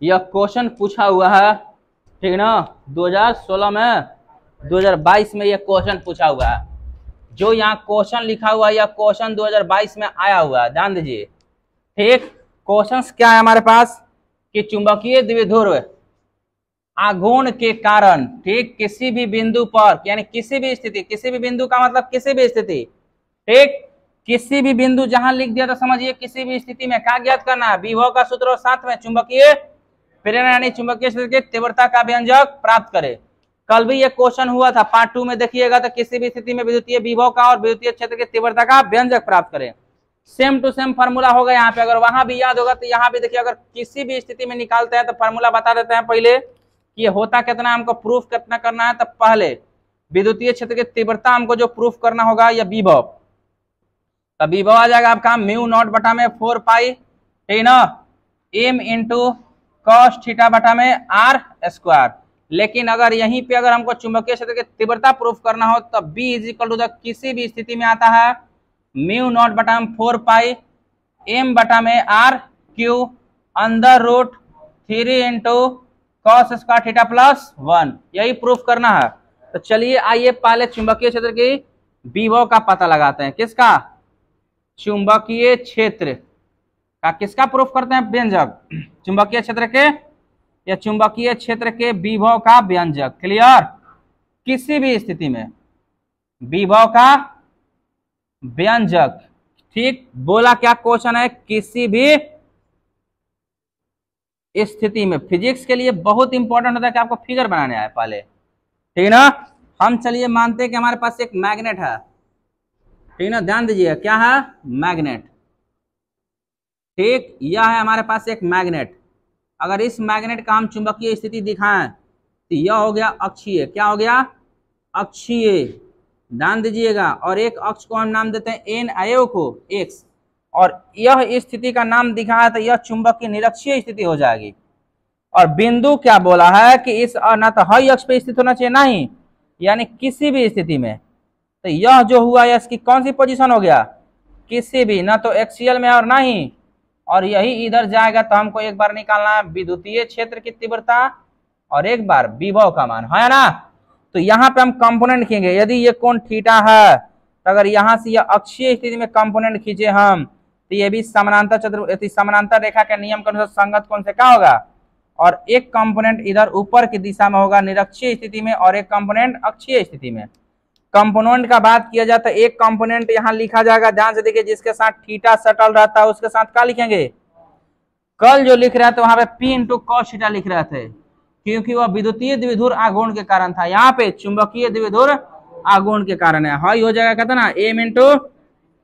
यह क्वेश्चन पूछा हुआ है, ठीक ना, 2016 में, 2022 में यह क्वेश्चन पूछा हुआ है। जो यहाँ क्वेश्चन लिखा हुआ है यह क्वेश्चन 2022 में आया हुआ है, ध्यान दीजिए। ठीक, क्वेश्चंस क्या है हमारे पास कि चुंबकीय द्विध्रुव आघूर्ण के कारण, ठीक, किसी भी बिंदु पर, यानी किसी भी स्थिति, किसी भी बिंदु का मतलब किसी भी स्थिति, ठीक, किसी भी बिंदु जहां लिख दिया तो समझिए किसी भी स्थिति में क्या ज्ञात करना है, विभव का सूत्र और साथ में चुंबकीय प्रेरणा यानी चुंबकीय क्षेत्र की तीव्रता का व्यंजक प्राप्त करे। कल भी ये क्वेश्चन हुआ था, पार्ट 2 में देखिएगा, तो किसी भी स्थिति में विद्युतीय विभव का और विद्युतीय क्षेत्र की तीव्रता का व्यंजक प्राप्त करें। सेम टू सेम फार्मूला होगा यहाँ पे, अगर वहां भी याद होगा तो यहाँ भी देखिए, अगर किसी भी स्थिति में निकालते हैं तो फार्मूला बता देते हैं पहले कि ये होता कितना, हमको प्रूफ कितना करना है। तब पहले विद्युतीय क्षेत्र की तीव्रता हमको जो प्रूफ करना होगा या विभव, तब विभव आ जाएगा आपका म्यू नॉट बटा में 4 पाई, ठीक ना, एम इंटू कॉस थीटा बटा में आर स्क्वायर। लेकिन अगर यहीं पे अगर हमको चुंबकीय क्षेत्र की तीव्रता प्रूफ करना हो तब B is equal to the किसी भी स्थिति में आता है म्यू नॉट बटा में 4 पाई एम बटा में R Q under root 3 into cos square theta plus 1, यही प्रूफ करना है। तो चलिए आइए पहले चुंबकीय क्षेत्र की विभव का पता लगाते हैं। किसका? चुंबकीय क्षेत्र का किसका प्रूफ करते हैं? व्यंजक, चुंबकीय क्षेत्र के या चुंबकीय क्षेत्र के विभव का व्यंजक। क्लियर? किसी भी स्थिति में विभव का व्यंजक, ठीक, बोला क्या क्वेश्चन है, किसी भी स्थिति में। फिजिक्स के लिए बहुत इंपॉर्टेंट होता है कि आपको फिगर बनाने आए पहले, ठीक ना। हम चलिए मानते हैं कि हमारे पास एक मैग्नेट है, ठीक ना, ध्यान दीजिए क्या है, मैग्नेट, ठीक, यह है हमारे पास एक मैग्नेट। अगर इस मैग्नेट का हम चुंबकीय स्थिति दिखाएं तो यह हो गया अक्षीय, क्या हो गया, अक्षीय, ध्यान दीजिएगा। और एक अक्ष को हम नाम देते हैं एन, अवयव को एक्स, और यह स्थिति का नाम दिखा है तो यह चुंबकीय निरक्षीय स्थिति हो जाएगी। और बिंदु क्या बोला है कि इस न तो हई अक्ष पे स्थित होना चाहिए, नहीं, यानी किसी भी स्थिति में। तो यह जो हुआ है इसकी कौन सी पोजीशन हो गया, किसी भी, ना तो एक्सियल में और नहीं, और यही इधर जाएगा। तो हमको एक बार निकालना है विद्युतीय क्षेत्र की तीव्रता और एक बार विभव का मान, है ना। तो यहाँ पे हम कंपोनेंट खींचेंगे। यदि ये कोण थीटा है तो अगर यहाँ से यह अक्षीय स्थिति में कंपोनेंट खींचे हम तो ये भी समानांतर चतुर्भुज, समानांतर रेखा के नियम के अनुसार संगत कोण से क्या होगा, और एक कंपोनेंट इधर ऊपर की दिशा में होगा निरक्षीय स्थिति में और एक कंपोनेंट अक्षीय स्थिति में। कंपोनेंट का बात किया जाए तो एक कंपोनेंट यहाँ लिखा जाएगा, ध्यान से देखिए, जिसके साथ थीटा सटल रहता है उसके साथ क्या लिखेंगे, कल जो लिख रहे थे वहां पे पी इंटू कॉस थीटा लिख रहे थे, क्योंकि वह विद्युतीय द्विध्रुव आघूर्ण के कारण था। यहाँ पे चुंबकीय द्विध्रुव आघूर्ण के कारण है। हाई हो जाएगा कहता ना M into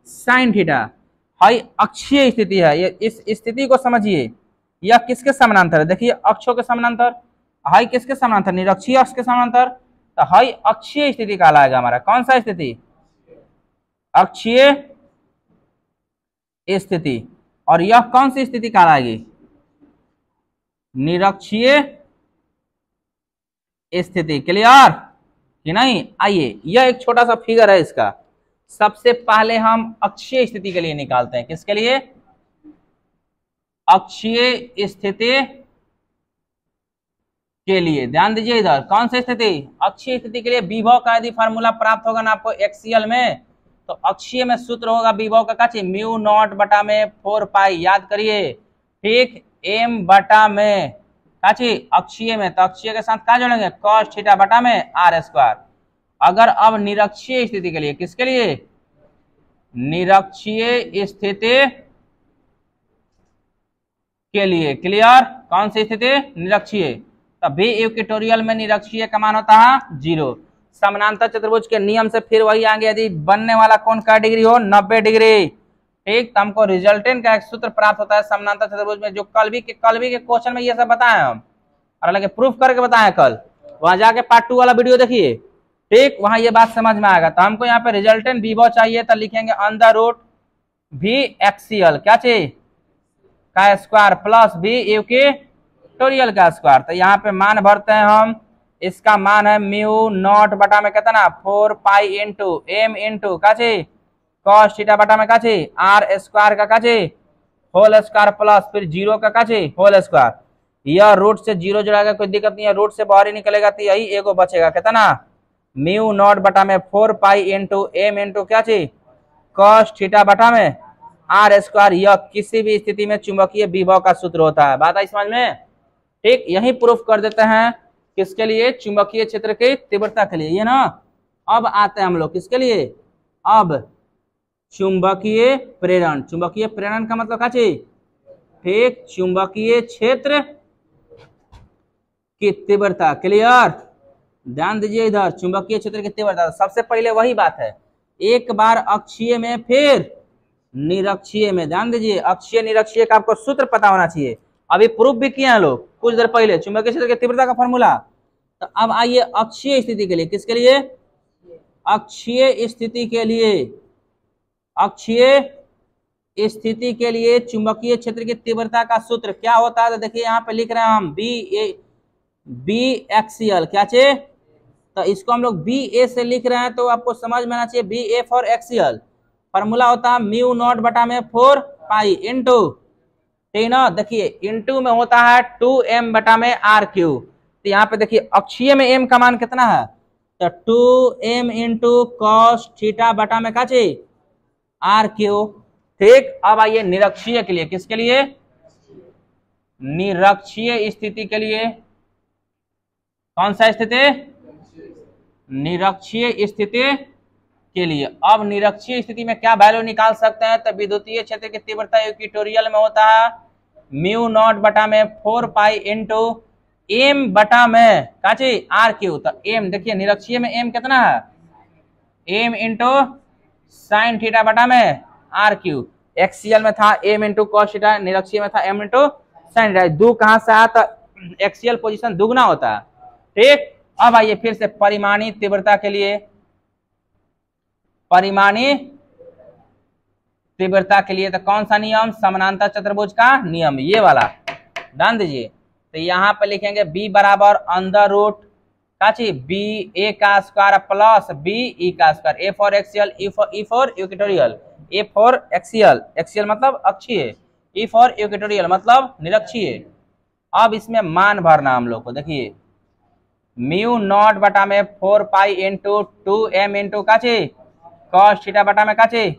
sine theta. High अक्षीय स्थिति है, ये इस स्थिति को समझिए, यह किसके समानांतर है, देखिए अक्षों के समानांतर। हाई किसके समानांतर, निरक्षीय अक्ष के समानांतर। तो हाई अक्षीय स्थिति कहलाएगा हमारा, कौन सा स्थिति, अक्षीय स्थिति। और यह कौन सी स्थिति कहलाएगी, निरक्षीय स्थिति। क्लियर कि नहीं? आइए, यह एक छोटा सा फिगर है इसका। सबसे पहले हम अक्षीय स्थिति के लिए निकालते हैं। किसके लिए? अक्षीय स्थिति के लिए। ध्यान दीजिए इधर, कौन सी स्थिति, अक्षीय स्थिति के लिए विभव का यदि फार्मूला प्राप्त होगा ना आपको एक्सियल में, तो अक्षीय में सूत्र होगा विभव का काची, म्यू नॉट बटा में 4 पाई, याद करिए, ठीक, एम बटा में काची अक्षीय में, तो अक्षीय के साथ क्या जोड़ेंगे, कॉस थीटा बटा में आर स्क्वायर। अगर अब निरक्षीय स्थिति के लिए, किसके लिए, निरक्षीय स्थिति के लिए। क्लियर? कौन सी स्थिति, निरक्षीय। तभी इक्वेटोरियल में निरक्षीय का मान होता है 0। समानांतर चतुर्भुज के नियम से फिर वही आगे, यदि बनने वाला कोण का डिग्री हो 90 डिग्री, ठीक, तो हमको रिजल्टेंट का एक सूत्र प्राप्त होता है समानांतर चतुर्भुज में, जो कल भी के क्वेश्चन में ये सब बताए हम, और अलग प्रूफ करके बताए कल, वहां जाके पार्ट 2 वाला वीडियो देखिए, ठीक, वहां ये बात समझ में आएगा। तो हमको यहाँ पे रिजल्टेंट विभव चाहिए, तो लिखेंगे अंडर रूट भी एक्सियल, क्या चाहिए, का स्क्वायर प्लस भी इक्वेटोरियल का स्क्वायर। तो यहाँ पे मान भरते हैं हम, इसका मान है म्यू नॉट बटा में कहता ना 4 पाई इंटू एम इंटू काचे कॉस थीटा बटा में काचे आर स्क्वायर का काचे होल स्क्वायर प्लस फिर 0 का काचे होल स्क्वायर। यह रूट से 0 जुड़ाएगा, कोई दिक्कत नहीं है, रूट से बाहर ही निकलेगा तो यही एगो बचेगा, कितना म्यू नॉट बटा में 4 पाई इंटू एम इंटू क्या चीज कॉस थीटा बटा में आर स्क्वायर। यह किसी भी स्थिति में चुंबकीय विभव का सूत्र होता है। बात आई समझ में? ठीक, यही प्रूफ कर देते हैं किसके लिए, चुंबकीय क्षेत्र की तीव्रता के लिए, ये ना। अब आते हैं हम लोग किसके लिए, अब चुंबकीय प्रेरण। चुंबकीय प्रेरण का मतलब क्या चीज, ठीक, चुंबकीय क्षेत्र की तीव्रता। क्लियर, ध्यान दीजिए इधर, चुंबकीय क्षेत्र की तीव्रता सबसे पहले वही बात है, एक बार अक्षीय में फिर निरक्षीय में। ध्यान दीजिए, अक्षीय निरक्षीय का आपको सूत्र पता होना चाहिए, अभी प्रूफ भी किए हैं लोग कुछ देर पहले, चुंबकीय क्षेत्र की तीव्रता का फॉर्मूला। तो अब आइए अक्षीय स्थिति के लिए, किसके लिए, अक्षीय स्थिति के लिए, अक्षीय स्थिति के लिए चुंबकीय क्षेत्र की तीव्रता का सूत्र क्या होता है। तो देखिए यहाँ पे लिख रहे हैं हम बी एक्सियल, क्या चाहिए, तो इसको हम लोग बी ए से लिख रहे हैं, तो आपको समझ में आना चाहिए B A for axial. Formula होता है म्यू नॉट बटा में 4 पाई इंटू, ठीक ना, देखिए इंटू में होता है 2m बटा में आर क्यू। तो यहाँ पे देखिए अक्षीय में m का मान कितना है, तो 2m इंटू कॉस थीटा बटा में क्या चाहिए आर क्यू। ठीक, अब आइए निरक्षीय के लिए, किसके लिए, निरक्षीय स्थिति के लिए। कौन सा स्थिति, निरक्षीय स्थिति के लिए। अब निरक्षीय स्थिति में क्या वैल्यू निकाल सकते हैं, तो विद्युतीय क्षेत्र की तीव्रता इक्वेटोरियल में होता है म्यू नॉट बटा में 4 पाई इंटू एम बटा में क्या चाहिए आर क्यू। तो एम देखिए निरक्षीय में एम कितना है, एम इंटू साइन थीटा बटा में आर क्यू। एक्सियल में था एम इंटू कॉस थीटा, निरक्षीय में था एम इंटू साइन थीटा। दो कहां से आया, तो एक्सियल पोजीशन दुगना होता है। ठीक, अब आइए फिर से परिमाणी तीव्रता के लिए, परिमाणी तीव्रता के लिए तो कौन सा नियम, समानांतर चतुर्भुज का नियम, ये वाला ध्यान दीजिए। तो यहाँ पे लिखेंगे b बराबर अंडर रूट का चीज बी ए का स्क्वायर प्लस बी ई का square, A for axial E for equatorial, A for axial, axial मतलब अक्षीय, ई फॉर इक्वेटोरियल मतलब निरक्षीय। अब इसमें मान भरना हम लोग को, देखिए म्यू नॉट बटा में 4 पाई इंटू 2m इंटू का चीज कॉस थीटा बटा में का चीज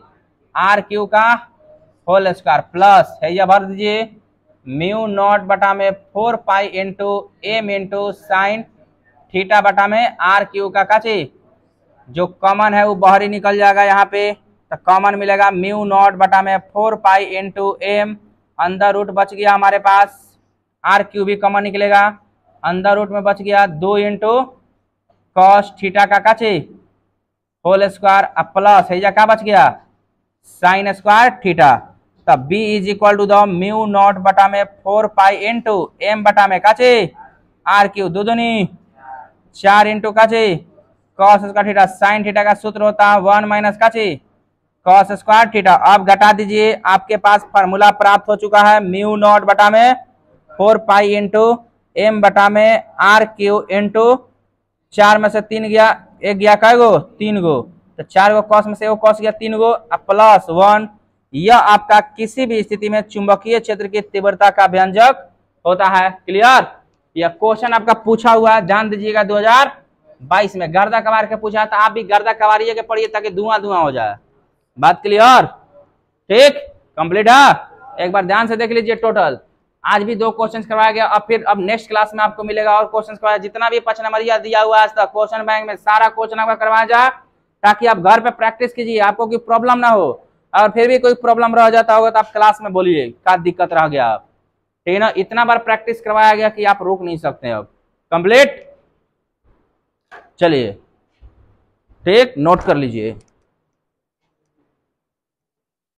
आर क्यू का होल स्क्वायर प्लस है, यह भर दीजिए म्यू नॉट बटा में 4 pi into M into sine theta बटा में आर क्यू का चीज, जो कॉमन है वो बाहर ही निकल जाएगा यहाँ पे, तो कॉमन मिलेगा म्यू नॉट बटा में 4 पाई इंटू एम, अंदर रूट बच गया हमारे पास, आर क्यू भी कॉमन निकलेगा, अंदर रूट में बच गया 2 इंटू कॉस थीटा का चीज होल स्क्वायर प्लस है, क्या बच गया साइन स्क्वायर थीटा। तब b is equal to the mu naught बटा में 4 पाई इंटू एम बटा में का चीज आर क्यू, दो दूनी 4 इंटू का चीज cos square theta, sine theta का सूत्र होता है 1 माइनस का चीज कॉस स्क्वायर थीटा। अब घटा दीजिए, आपके पास फार्मूला प्राप्त हो चुका है म्यू नॉट बटा में 4 पाई इंटू एम बटा में आर क्यू इंटू 4 में से 3 गया, एक गया कै गो 3 गो, तो 4 गो कॉस में से वो कॉस गया 3 गो प्लस 1। यह आपका किसी भी स्थिति में चुंबकीय क्षेत्र की तीव्रता का व्यंजक होता है। क्लियर, यह क्वेश्चन आपका पूछा हुआ है, ध्यान दीजिएगा 2022 में गर्दा कबार के पूछा था, आप भी गर्दा कबारिए के पढ़िए ताकि धुआं धुआं हो जाए। बात क्लियर, ठीक कंप्लीट है। एक बार ध्यान से देख लीजिए, टोटल आज भी 2 क्वेश्चन करवाया गया, अब फिर अब नेक्स्ट क्लास में आपको मिलेगा और क्वेश्चन करवाया, जितना भी 5 नंबरिया दिया हुआ है आज तक क्वेश्चन बैंक में सारा क्वेश्चन आपका करवाया जाए, ताकि आप घर पे प्रैक्टिस कीजिए, आपको कोई प्रॉब्लम ना हो। और फिर भी कोई प्रॉब्लम रह जाता होगा तो आप क्लास में बोलिए क्या दिक्कत रह गया आप, ठीक है ना। इतना बार प्रैक्टिस करवाया गया कि आप रोक नहीं सकते। अब कंप्लीट, चलिए ठीक, नोट कर लीजिए।